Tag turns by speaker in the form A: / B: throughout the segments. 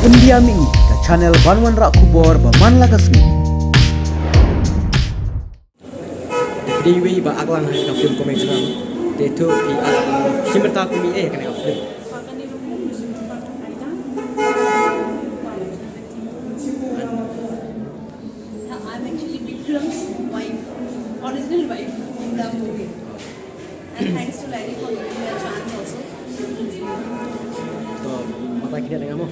A: India mi ka channel Banwan Rak Kubor Baman Lagasmi.
B: Dewi ba aklang hai ka film komedi ram de tu I simrta ku mi kan ka film
C: I'm actually Vikram's wife, original wife in the movie. And thanks to Larry for giving me a chance also.
B: to mata kini dengan mo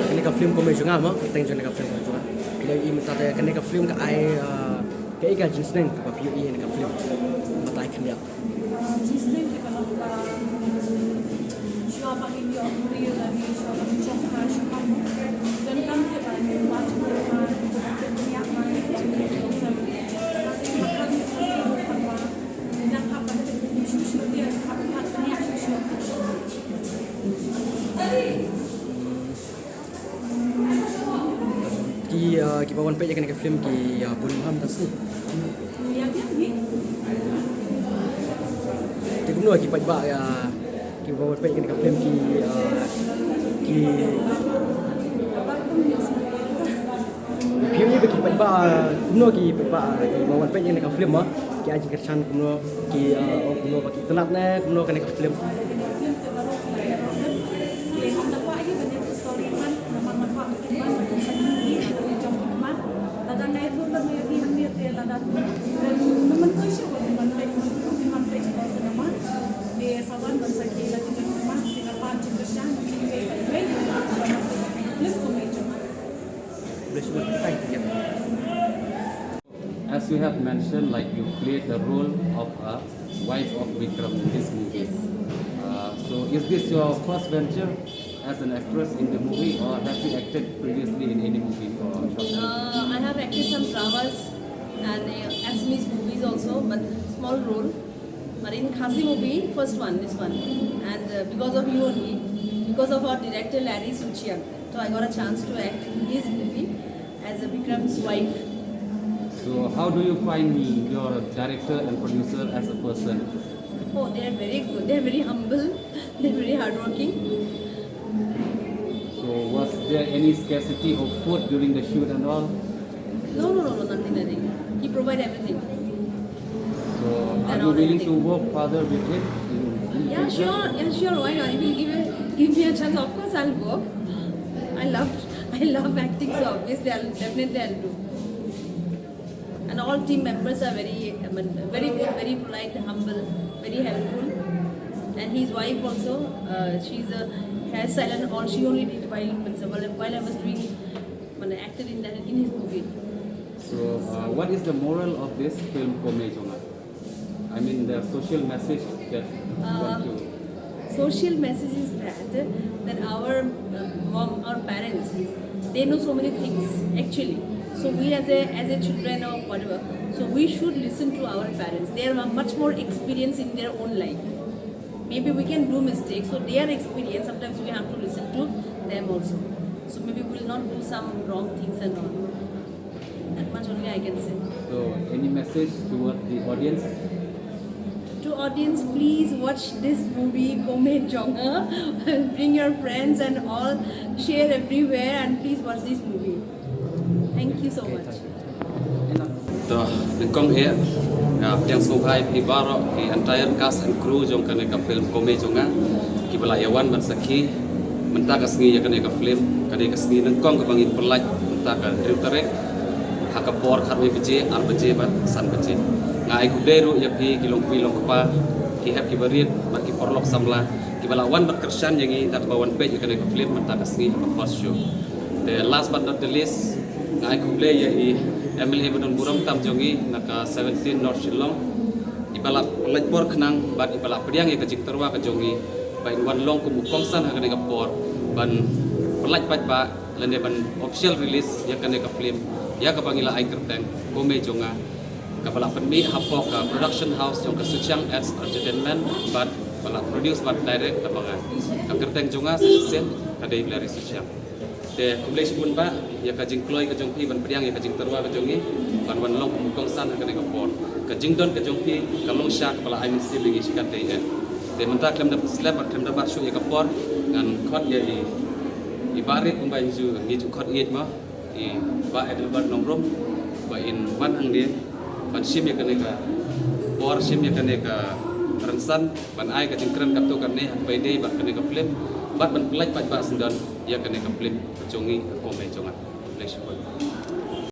B: kan ka film komedi ngam mo teng jong ka film tu le I mata kan ka film ka ai ka ika jenis neng ka piu I ka film mata kini
C: Jiisne develop siya pakinggan ang real lagi siya Jong siya dan kan dia banyak macam Bniah
B: ki bawan pe kan ka film ki Puron tas ni ti kumno ki pa ba ki bawan pe kan ka film ki film ni bagi pa kumno ki pa ki bawan pe kan ka film ma ki aji kersan kumno ki kumno bagi telat na kumno kan ka film
D: As you have mentioned, like you played the role of a wife of Vikram in this movie. So is this your first venture as an actress in the movie, or have you acted previously in any movie or short film?
C: I have acted some dramas and Assamese movies also, but small role. But in Khasi movie, first one, this one. And because of you only, because of our director Larry Suchian, so I got a chance to act in his movie as Vikram's wife.
D: So how do you find your director and producer as a person?
C: Oh, they are very good. They are very humble. They are very hardworking.
D: So was there any scarcity of food during the shoot and all?
C: No, nothing. He provide everything.
D: So are you willing to work further with him?
C: Yeah, sure. Why not? If you give me a chance, of course I'll work. I love acting, so obviously I'll do. And all team members are very good, very polite, humble, very helpful. And his wife also, she's a hairstyle and all. She only did while I was doing, acted in his movie.
D: So what is the moral of this film Komedi? I mean the social message that you want to...
C: Social message is that our our parents, they know so many things actually. So we as a children or whatever, so we should listen to our parents. They are much more experienced in their own life. Maybe we can do mistakes, so their experience, sometimes we have to listen to them also. So maybe we will not do some wrong things and all. That much only I can say.
D: So any message towards the audience?
C: To audience, please watch this movie, Komedi Jong. Bring your friends and all, share everywhere, and please watch this movie. Thank you so much.
E: The Donkam here, yang semogai ibaro the entire cast and crew jong kene ka film Komedi Jonga, ki balayawan mansaki, mentakas ngi ya kene ka film, kene ka sni nengkong ka bangin perlaj, mentaka riutarek, hakapor kharwe beje, ar beje bat san beje. Ngai ku deru ya pi kilong kapa, ki hep ki barit, bat ki porlok samla, ki balawan bat kersan yang i tak bawan pe ya kene ka film mentakas ngi ka first show. The last but not the least, ngai ku play ya i MLA Badon Buram tam jongi naka 17 North Shillong ibala pelajpor kenang bat ibala pediang ya kajik terwa ke jongi bain wan long ku mukongsan ha kene kapor ban pelaj bat ba lende ban official release ya kene ka film ya ka bangila ai kerteng Komedi Jonga ka bala penmi hapok ka production house jong ka Suchang Ads Entertainment bat bala produce bat direct ka bangan ka kerteng jonga sen ka dei Larry Suchang te kumlei sipun ba ya kajing kloy ka jong pi ban pediang ya kajing terwa ka jongi ban wan long ku mukongsan ha kene kapor kajing don ka jong pi ka long sha ka bala ai misi lingi sikat te te menta klem da slap klem da ba shu ya kapor ngan khot ya ibarat pembain ju ngi khot iet ma I ba Edelbert nomrom ba in wan ang dia ban sim ya kaneka por sim ya kaneka ransan ban ai ka jingkran kapto kan ne bai dei ba kaneka Phlim bat ban pelaj ba sendan ya kaneka Phlim jongi ko me jonga